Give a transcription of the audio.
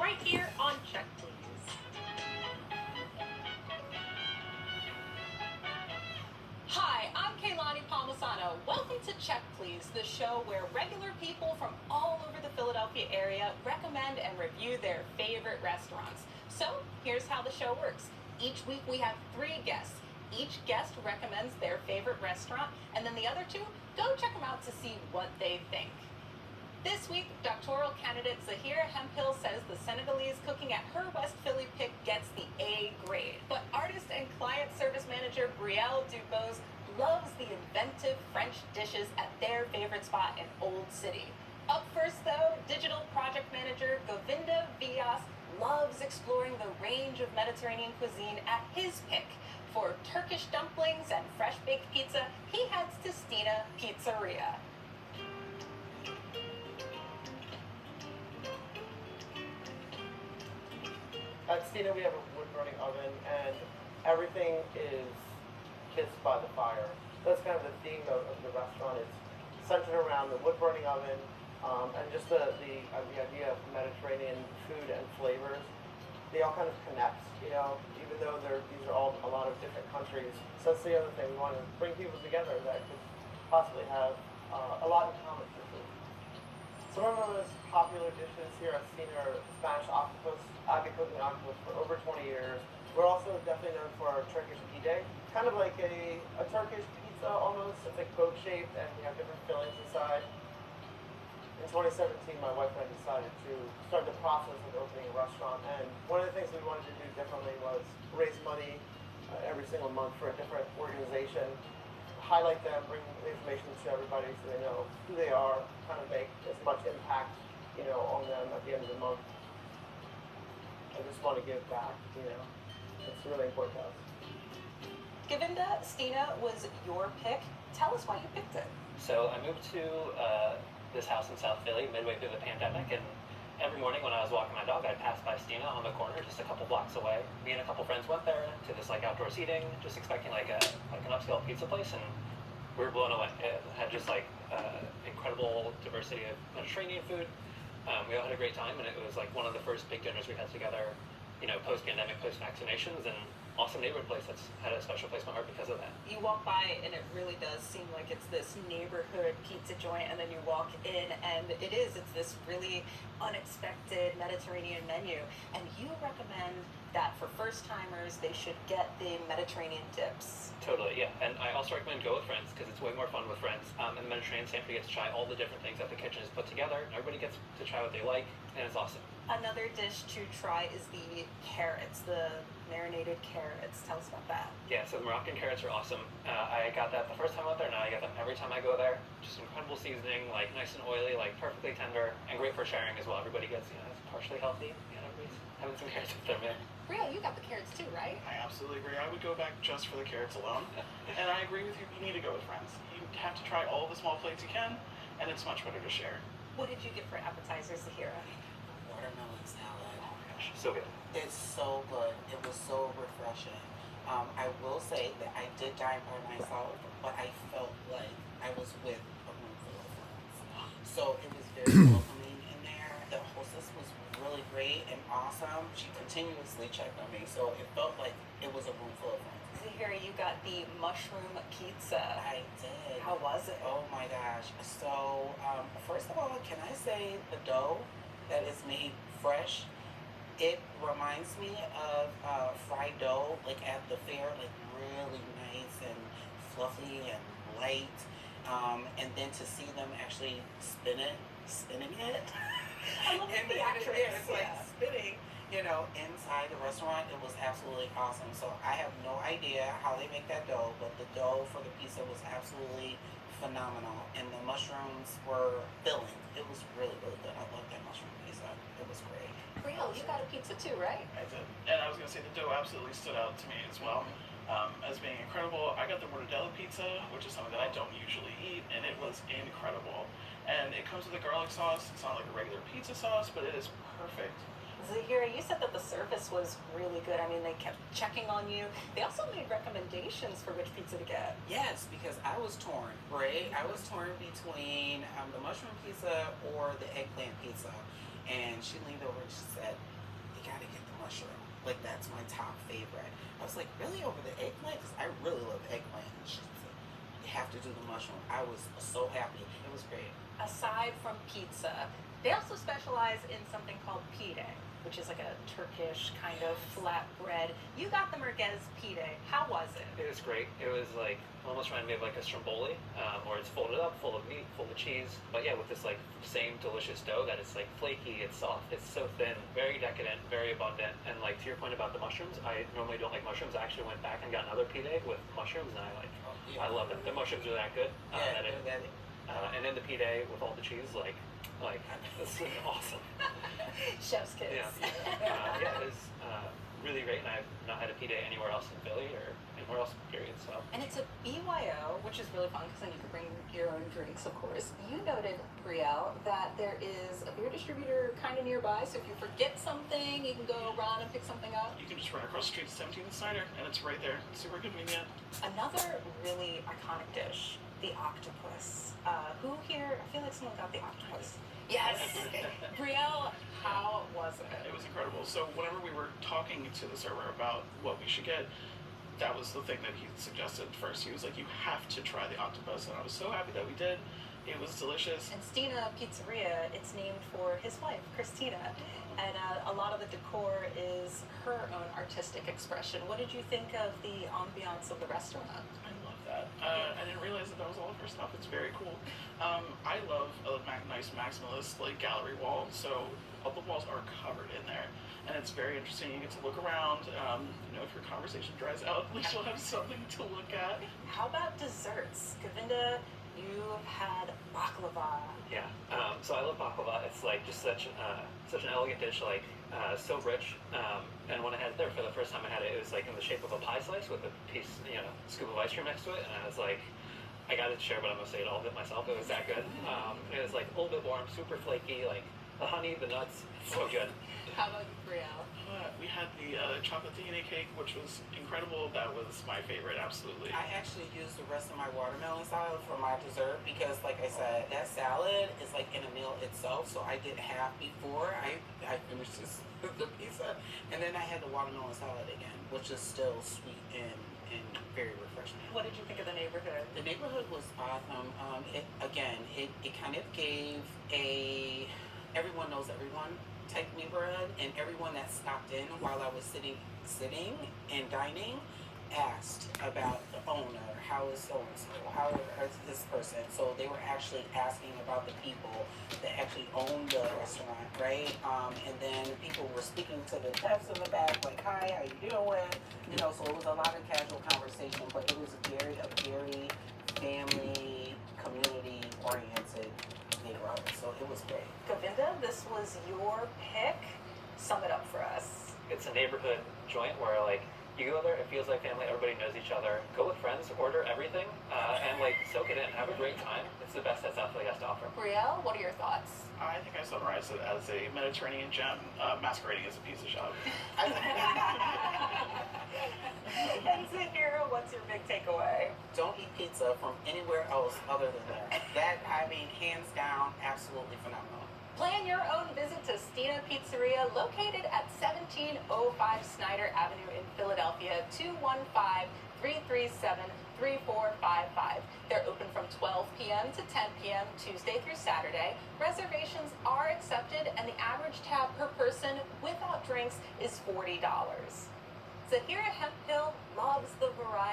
right here on Check Please. Hi, I'm Kaylani Palmisano. Welcome to Check Please, the show where regular people from all over the Philadelphia area recommend and review their favorite restaurants. So here's how the show works. Each week we have 3 guests. Each guest recommends their favorite restaurant, and then the other 2 go check them out to see what they think. This week, doctoral candidate Zahira Hemphill says the Senegalese cooking at her West Philly pick gets the A grade. But artist and client service manager Brielle Dubose loves the inventive French dishes at their favorite spot in Old City. Up first though, digital project manager Govinda Vyas loves exploring the range of Mediterranean cuisine at his pick. For Turkish dumplings and fresh baked pizza, he heads to Stina Pizzeria. At Stina, we have a wood-burning oven, and everything is kissed by the fire. That's kind of the theme of the restaurant. It's centered around the wood-burning oven, and just the idea of Mediterranean food and flavors. They all kind of connect, you know, even though these are all a lot of different countries. So that's the other thing. We want to bring people together that could possibly have a lot in common for food. Some of our most popular dishes here at Stina are Spanish octopus. I've been cooking octopus for over 20 years. We're also definitely known for our Turkish pide, kind of like a Turkish pizza almost. It's like boat-shaped, and we have different fillings inside. In 2017, my wife and I decided to start the process of opening a restaurant, and one of the things we wanted to do differently was raise money every single month for a different organization, highlight them, bring the information to everybody so they know who they are, kind of make as much impact, you know, on them at the end of the month. I just want to give back, you know. It's really important to us. Govinda, Stina was your pick. Tell us why you picked it. So I moved to this house in South Philly midway through the pandemic, and every morning when I was walking my dog, I'd pass by Stina on the corner just a couple blocks away. Me and a couple friends went there to this like outdoor seating, just expecting like an upscale pizza place, and we were blown away. It had just like incredible diversity of Mediterranean food. We all had a great time, and it was like one of the first big dinners we had together, you know, post-pandemic, post-vaccinations, and awesome neighborhood place that's had a special place in my heart because of that. You walk by and it really does seem like it's this neighborhood pizza joint, and then you walk in and it's this really unexpected Mediterranean menu, and you recommend that for first timers they should get the Mediterranean dips. Totally, yeah. And I also recommend go with friends because it's way more fun with friends. And the Mediterranean stand, you get to try all the different things that the kitchen has put together, and everybody gets to try what they like, and it's awesome. Another dish to try is the carrots, the marinated carrots. Tell us about that. Yeah, so the Moroccan carrots are awesome. I got that the first time out there, now I get them every time I go there. Just incredible seasoning, like nice and oily, like perfectly tender, and great for sharing as well. Everybody gets, you know, it's partially healthy. You know, everybody's having some carrots with their meal. Real, you got the carrots too, right? I absolutely agree. I would go back just for the carrots alone. And I agree with you, you need to go with friends. You have to try all the small plates you can, and it's much better to share. What did you get for appetizers, Zahira? Watermelon salad. Oh my gosh, so good. It's so good. It was so refreshing. I will say that I did dine by myself, but I felt like I was with a room full of friends. So it was very welcoming in there. The hostess was really great and awesome. She continuously checked on me, so it felt like it was a room full of friends. Zahira, you got the mushroom pizza. I did. How was it? Oh my gosh. So, first of all, can I say the dough that is made fresh? It reminds me of fried dough, like at the fair, like really nice and fluffy and light. And then to see them actually spinning it. I love And the actress. it's like spinning, you know, inside the restaurant. It was absolutely awesome. So I have no idea how they make that dough, but the dough for the pizza was absolutely phenomenal. And the mushrooms were filling. It was really, really good. I love that mushroom pizza. It was great. Real, you got a pizza too, right? I did. And I was going to say the dough absolutely stood out to me as well as being incredible. I got the mortadella pizza, which is something that I don't usually eat, and it was incredible. And it comes with a garlic sauce. It's not like a regular pizza sauce, but it is perfect. Zahira, you said that the service was really good. I mean, they kept checking on you. They also made recommendations for which pizza to get. Yes, because I was torn, right? I was torn between the mushroom pizza or the eggplant pizza. And she leaned over and she said, mushroom. Like that's my top favorite. I was like, really over the eggplant? Because I really love eggplant. And she's like, you have to do the mushroom. I was so happy. It was great. Aside from pizza, they also specialize in something called pide, which is like a Turkish kind of flatbread. You got the merguez pide. How was it? It was great. It was like almost reminded me of like a stromboli, where it's folded up, full of meat, full of cheese. But yeah, with this like same delicious dough that it's like flaky, it's soft, it's so thin, very decadent, very abundant. And like to your point about the mushrooms, I normally don't like mushrooms. I actually went back and got another pide with mushrooms, and I love it. The mushrooms are that good. And then the pide with all the cheese, like it's awesome. Chef's kiss. Yeah, yeah, it was really great, and I've not had a pide anywhere else in Philly or anywhere else, period. So. And it's a BYO, which is really fun because then you can bring your own drinks, of course. You noted, Brielle, that there is a beer distributor kind of nearby, so if you forget something, you can go run and pick something up. You can just run across the street to 17th Snyder, and it's right there. Super convenient. Another really iconic dish, the octopus. Who here, I feel like someone got the octopus. Yes! Brielle, how was it? It was incredible. So whenever we were talking to the server about what we should get, that was the thing that he suggested first. He was like, you have to try the octopus, and I was so happy that we did. It was delicious. And Stina Pizzeria, it's named for his wife, Christina, and a lot of the decor is her own artistic expression. What did you think of the ambiance of the restaurant? I love that. I didn't realize that was all of her stuff. It's very cool. I love a nice maximalist like gallery wall, so all the walls are covered in there. And it's very interesting. You get to look around. If your conversation dries out, at least you'll have something to look at. How about desserts? Govinda, you had baklava. Yeah. So I love baklava. It's like just such an elegant dish, like so rich. And when I had it there for the first time I had it, it was like in the shape of a pie slice with a piece, scoop of ice cream next to it. And I was like, I got it to share, but I'm gonna say it all of it myself. It was that good. It was like a little bit warm, super flaky, like the honey, the nuts, so good. How about you, Brielle? We had the chocolatine cake, which was incredible. That was my favorite, absolutely. I actually used the rest of my watermelon salad for my dessert because, like I said, that salad is like in a meal itself. So I did half before I finished the pizza, and then I had the watermelon salad again, which is still sweet and very refreshing. What did you think of the neighborhood? The neighborhood was awesome. It kind of gave a everyone knows everyone type neighborhood, and everyone that stopped in while I was sitting and dining asked about the owner, how is so and so, how is this person. So they were actually asking about the people that actually own the restaurant, right? And then people were speaking to the chefs in the back, like, hi, how you doing? So it was a lot of casual conversation, but it was a very family, community oriented neighborhood. So it was great. Govinda, this was your pick. Sum it up for us. It's a neighborhood joint where like you go there, it feels like family, everybody knows each other. Go with friends, order everything, and like soak it in, have a great time. It's the best that South Philly has to offer. Brielle, what are your thoughts? I think I summarized it as a Mediterranean gem masquerading as a pizza shop. And Zahira, what's your big takeaway? Don't eat pizza from anywhere else other than there. That, hands down, absolutely phenomenal. Plan your own visit to Stina Pizzeria, located at 1705 Snyder Avenue in Philadelphia, 215-337-3455. They're open from 12 p.m. to 10 p.m. Tuesday through Saturday. Reservations are accepted, and the average tab per person without drinks is $40. Zahira Hemphill loves the variety.